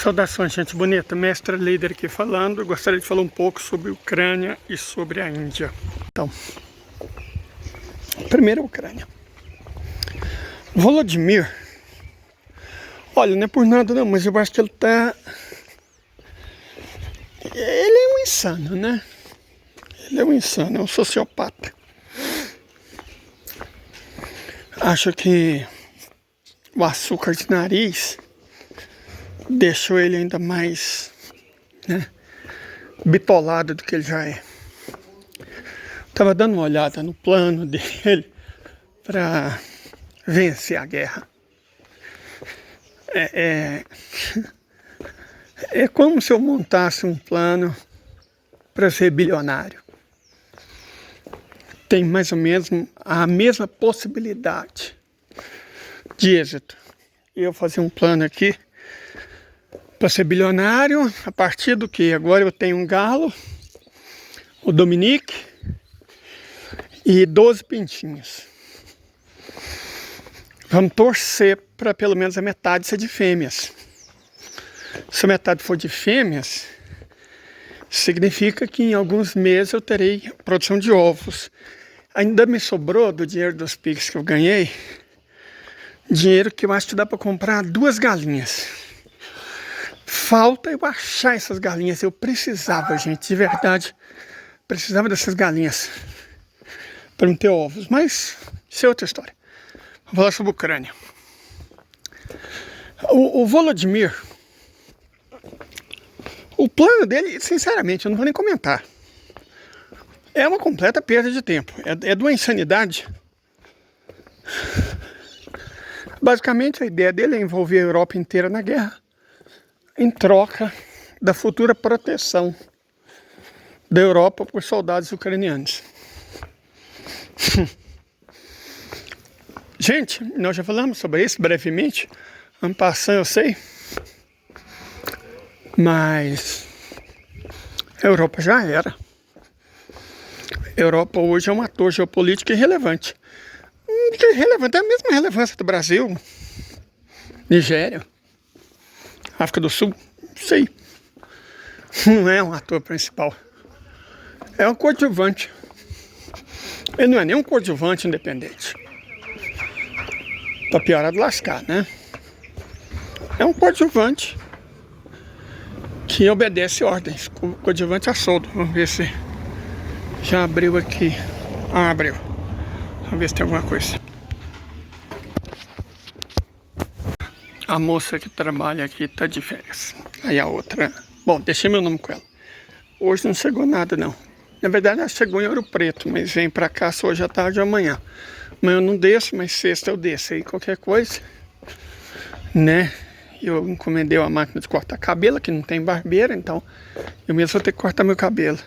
Saudações, gente bonita. Mestre líder aqui falando. Eu gostaria de falar um pouco sobre a Ucrânia e sobre a Índia. Então, primeiro a Ucrânia. Volodymyr, olha, não é por nada não, mas eu acho que ele é um insano, né? Ele é um insano, é um sociopata. Acho que o açúcar de nariz deixou ele ainda mais, né, bitolado do que ele já é. Tava dando uma olhada no plano dele para vencer a guerra. É como se eu montasse um plano para ser bilionário. Tem mais ou menos a mesma possibilidade de êxito. Eu fazer um plano aqui para ser bilionário, a partir do que? Agora eu tenho um galo, o Dominique, e 12 pintinhos. Vamos torcer para pelo menos a metade ser de fêmeas. Se a metade for de fêmeas, significa que em alguns meses eu terei produção de ovos. Ainda me sobrou do dinheiro dos Pix que eu ganhei, dinheiro que eu acho que dá para comprar 2 galinhas. Falta eu achar essas galinhas. Eu precisava, gente, de verdade, precisava dessas galinhas para não ter ovos. Mas isso é outra história. Vou falar sobre a Ucrânia. O Volodymyr, o plano dele, sinceramente, eu não vou nem comentar. É uma completa perda de tempo. É de uma insanidade. Basicamente, a ideia dele é envolver a Europa inteira na guerra, em troca da futura proteção da Europa por soldados ucranianos. Gente, nós já falamos sobre isso brevemente. Ano passado, eu sei. Mas a Europa já era. A Europa hoje é um ator geopolítico irrelevante. Irrelevante é a mesma relevância do Brasil, Nigéria, África do Sul, sei. Não é um ator principal. É um coadjuvante. Ele não é nem um coadjuvante independente. Tá pior de lascar, né? É um coadjuvante que obedece ordens. Coadjuvante a soldo. Vamos ver se já abriu aqui. Ah, abriu. Vamos ver se tem alguma coisa. A moça que trabalha aqui tá de férias. Aí a outra... Bom, deixei meu nome com ela. Hoje não chegou nada, não. Na verdade, ela chegou em Ouro Preto, mas vem pra cá só hoje à tarde ou amanhã. Amanhã eu não desço, mas sexta eu desço. Aí qualquer coisa, né? Eu encomendei uma máquina de cortar cabelo, que não tem barbeira, então eu mesmo vou ter que cortar meu cabelo.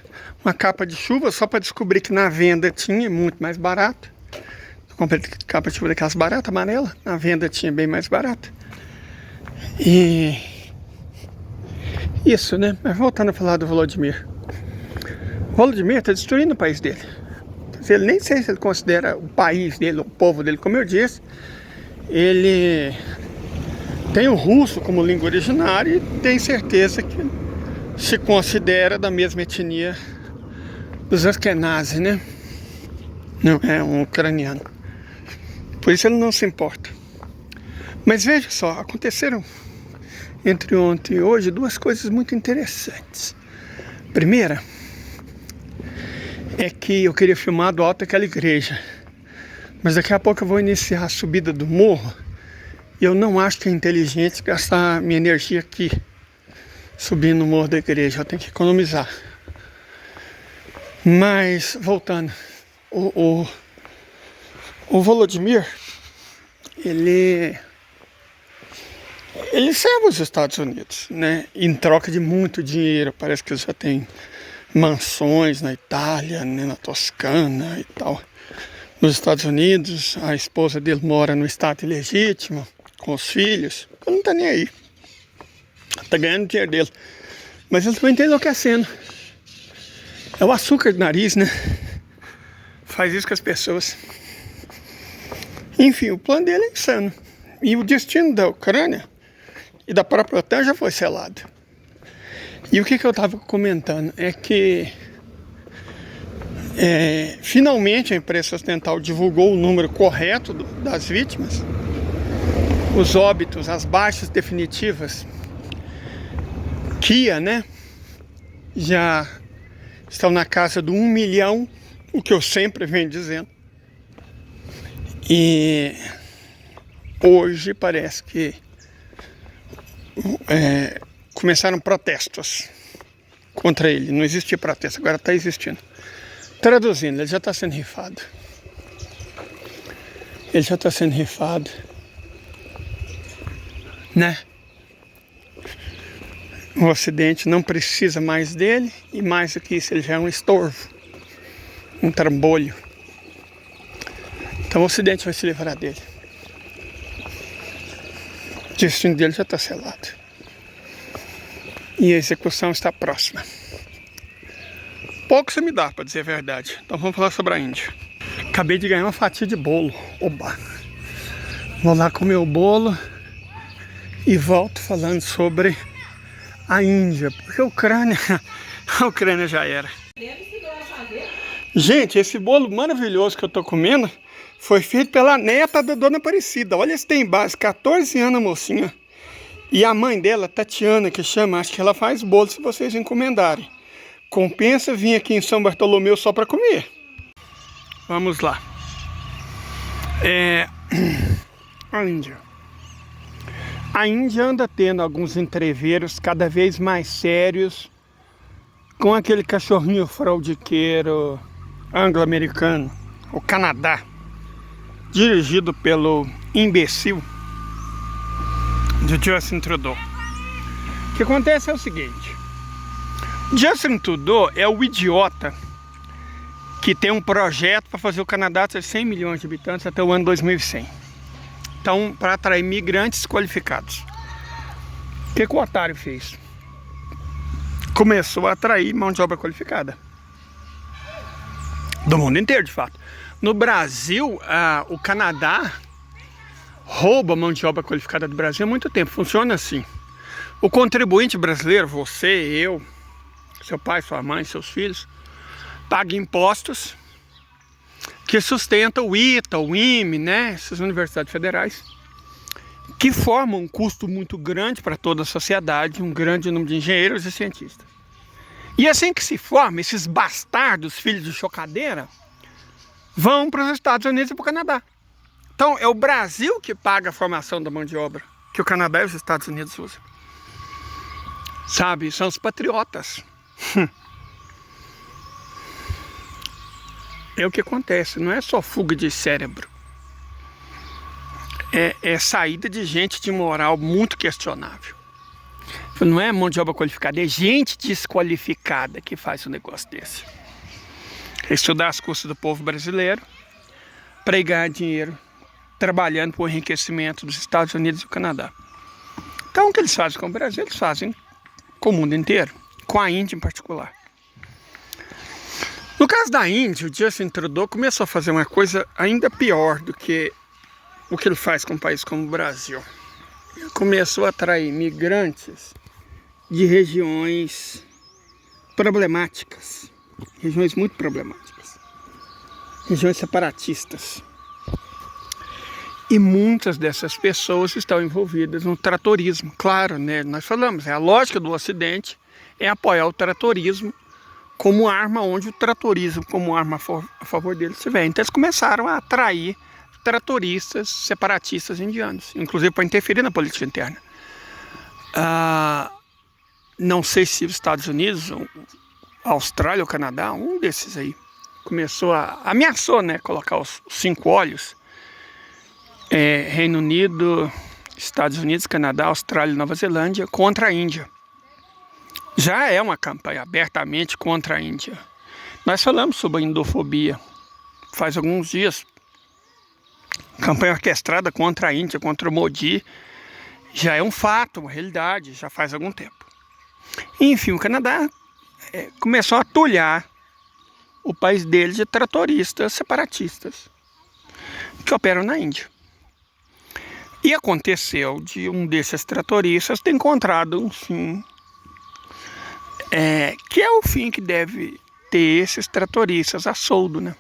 Uma capa de chuva, só para descobrir que na venda tinha muito mais barato. Eu comprei capa de chuva daquelas baratas, amarela. Na venda tinha bem mais barato. E... isso, né? Mas voltando a falar do Volodymyr. O Volodymyr está destruindo o país dele. Ele nem sei se ele considera o país dele, o povo dele, como eu disse. Ele tem o russo como língua originária e tem certeza que se considera da mesma etnia dos Ashkenazi, né? Não é um ucraniano. Por isso ele não se importa. Mas veja só, aconteceram entre ontem e hoje 2 coisas muito interessantes. Primeira é que eu queria filmar do alto daquela igreja, mas daqui a pouco eu vou iniciar a subida do morro e eu não acho que é inteligente gastar minha energia aqui subindo o morro da igreja. Eu tenho que economizar. Mas voltando, o Volodymyr, ele serve os Estados Unidos, né? Em troca de muito dinheiro. Parece que já tem mansões na Itália, né, na Toscana e tal. Nos Estados Unidos, a esposa dele mora no estado ilegítimo, com os filhos. Ele não tá nem aí. Tá ganhando o dinheiro dele. Mas ele também tá enlouquecendo. É o açúcar de nariz, né? Faz isso com as pessoas. Enfim, o plano dele é insano. E o destino da Ucrânia e da própria OTAN já foi selado. E o que eu estava comentando é que finalmente a imprensa ocidental divulgou o número correto das vítimas, os óbitos, as baixas definitivas. Kia, né? Já estão na casa do 1 milhão, o que eu sempre venho dizendo. E hoje parece que começaram protestos contra ele. Não existia protesto, agora está existindo. Traduzindo, ele já está sendo rifado. Ele já está sendo rifado, né? O Ocidente não precisa mais dele, e mais do que isso, ele já é um estorvo, um trambolho. Então o Ocidente vai se livrar dele. O destino dele já está selado. E a execução está próxima. Pouco você me dá, para dizer a verdade. Então vamos falar sobre a Índia. Acabei de ganhar uma fatia de bolo. Oba! Vou lá comer o bolo e volto falando sobre a Índia. Porque a Ucrânia já era. Gente, esse bolo maravilhoso que eu tô comendo foi feito pela neta da Dona Aparecida. Olha se tem base, 14 anos a mocinha. E a mãe dela, Tatiana, que chama, acho que ela faz bolo se vocês encomendarem. Compensa vir aqui em São Bartolomeu só para comer. Vamos lá. A Índia. A Índia anda tendo alguns entreveros cada vez mais sérios com aquele cachorrinho fraudiqueiro anglo-americano, o Canadá, dirigido pelo imbecil de Justin Trudeau. O que acontece é o seguinte: Justin Trudeau é o idiota que tem um projeto para fazer o Canadá ter 100 milhões de habitantes até o ano 2100. Então, para atrair migrantes qualificados. O que o otário fez? Começou a atrair mão de obra qualificada. Do mundo inteiro, de fato. No Brasil, o Canadá rouba a mão de obra qualificada do Brasil há muito tempo. Funciona assim. O contribuinte brasileiro, você, eu, seu pai, sua mãe, seus filhos, paga impostos que sustentam o ITA, o IME, né? Essas universidades federais, que formam um custo muito grande para toda a sociedade, um grande número de engenheiros e cientistas. E assim que se forma, esses bastardos, filhos de chocadeira, vão para os Estados Unidos e para o Canadá. Então é o Brasil que paga a formação da mão de obra, que o Canadá e os Estados Unidos usam. Sabe, são os patriotas. É o que acontece, não é só fuga de cérebro. É saída de gente de moral muito questionável. Não é mão de obra qualificada, é gente desqualificada que faz um negócio desse. Estudar as custas do povo brasileiro para ganhar dinheiro trabalhando para o enriquecimento dos Estados Unidos e do Canadá. Então o que eles fazem com o Brasil, eles fazem com o mundo inteiro, com a Índia em particular. No caso da Índia, o Justin Trudeau começou a fazer uma coisa ainda pior do que o que ele faz com um país como o Brasil. Ele começou a atrair migrantes de regiões problemáticas, regiões muito problemáticas, regiões separatistas. E muitas dessas pessoas estão envolvidas no tratorismo. Claro, né? Nós falamos, a lógica do Ocidente é apoiar o tratorismo como arma, onde o tratorismo como arma a favor deles estiver. Então eles começaram a atrair tratoristas, separatistas indianos, inclusive para interferir na política interna. Não sei se os Estados Unidos, a Austrália ou o Canadá, um desses aí, ameaçou, né, colocar os 5 olhos, Reino Unido, Estados Unidos, Canadá, Austrália e Nova Zelândia, contra a Índia. Já é uma campanha abertamente contra a Índia. Nós falamos sobre a indofobia faz alguns dias. Campanha orquestrada contra a Índia, contra o Modi, já é um fato, uma realidade, já faz algum tempo. Enfim, o Canadá começou a atulhar o país dele de tratoristas separatistas que operam na Índia. E aconteceu de um desses tratoristas ter encontrado um fim, que é o fim que deve ter esses tratoristas a soldo, né?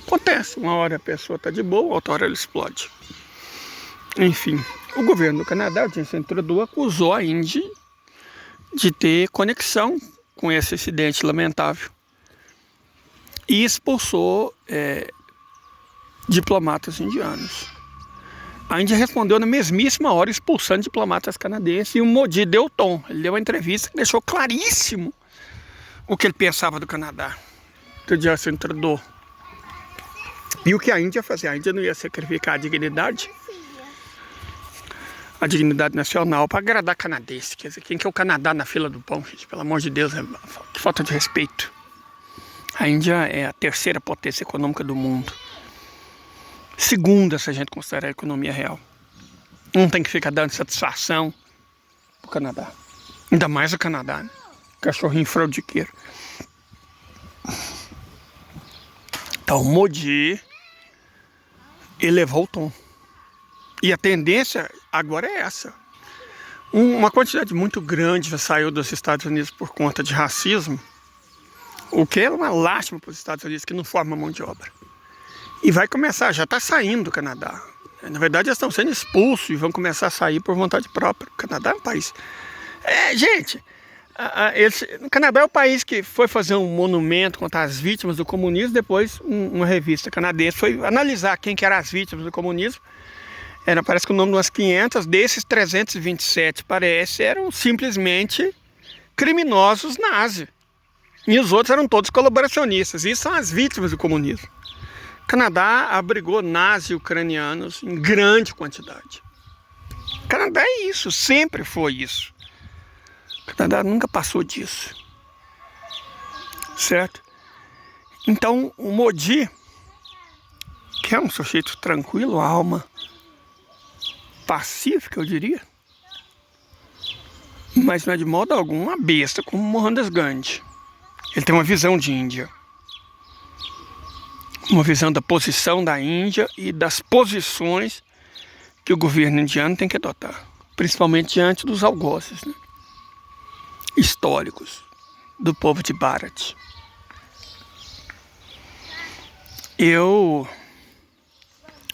Acontece, uma hora a pessoa está de boa, outra hora ela explode. Enfim, o governo do Canadá, o Justin Trudeau, acusou a Índia de ter conexão com esse acidente lamentável e expulsou diplomatas indianos. A Índia respondeu na mesmíssima hora, expulsando diplomatas canadenses, e o Modi deu tom. Ele deu uma entrevista que deixou claríssimo o que ele pensava do Canadá, do Justin Trudeau. E o que a Índia ia fazer? A Índia não ia sacrificar a dignidade nacional para agradar canadense. Quer dizer, quem que é o Canadá na fila do pão, gente? Pelo amor de Deus, que falta de respeito. A Índia é a terceira potência econômica do mundo. Segunda, se a gente considerar a economia real. Não tem que ficar dando satisfação pro Canadá. Ainda mais o Canadá, né? Cachorrinho fraudiqueiro. Então, o Modi elevou o tom. E a tendência agora é essa. Uma quantidade muito grande já saiu dos Estados Unidos por conta de racismo, o que é uma lástima para os Estados Unidos, que não forma mão de obra. E vai começar, já está saindo do Canadá. Na verdade, eles estão sendo expulsos e vão começar a sair por vontade própria. O Canadá é um país... gente, o Canadá é o país que foi fazer um monumento contra as vítimas do comunismo. Depois, uma revista canadense foi analisar quem que eram as vítimas do comunismo. Parece que o nome de umas 500, desses 327, eram simplesmente criminosos nazis. E os outros eram todos colaboracionistas. Isso são as vítimas do comunismo. O Canadá abrigou nazis ucranianos em grande quantidade. O Canadá é isso, sempre foi isso. O Canadá nunca passou disso. Certo? Então, o Modi, que é um sujeito tranquilo, alma pacífica, eu diria, mas não é de modo algum uma besta como Mohandas Gandhi. Ele tem uma visão de Índia, uma visão da posição da Índia e das posições que o governo indiano tem que adotar, principalmente diante dos algozes, né, históricos do povo de Bharat. Eu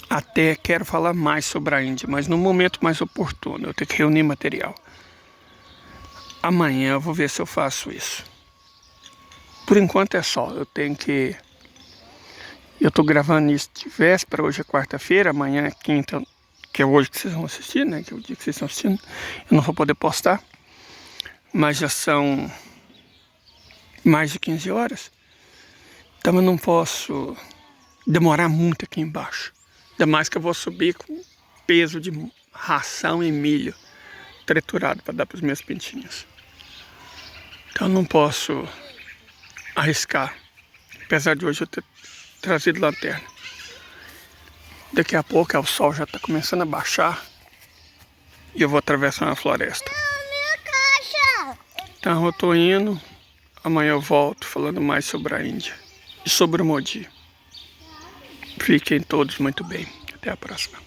até quero falar mais sobre a Índia, mas no momento mais oportuno. Eu tenho que reunir material. Amanhã eu vou ver se eu faço isso. Por enquanto é só. Eu estou gravando isso de véspera. Hoje é quarta-feira, amanhã é quinta, que é hoje que vocês vão assistir, né? Que é o dia que vocês estão assistindo. Eu não vou poder postar. Mas já são mais de 15 horas. Então eu não posso demorar muito aqui embaixo. Ainda mais que eu vou subir com peso de ração e milho triturado para dar para os meus pintinhos. Então eu não posso arriscar. Apesar de hoje eu ter trazido lanterna. Daqui a pouco o sol já está começando a baixar e eu vou atravessar uma floresta. Então eu estou indo. Amanhã eu volto falando mais sobre a Índia e sobre o Modi. Fiquem todos muito bem. Até a próxima.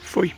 Fui.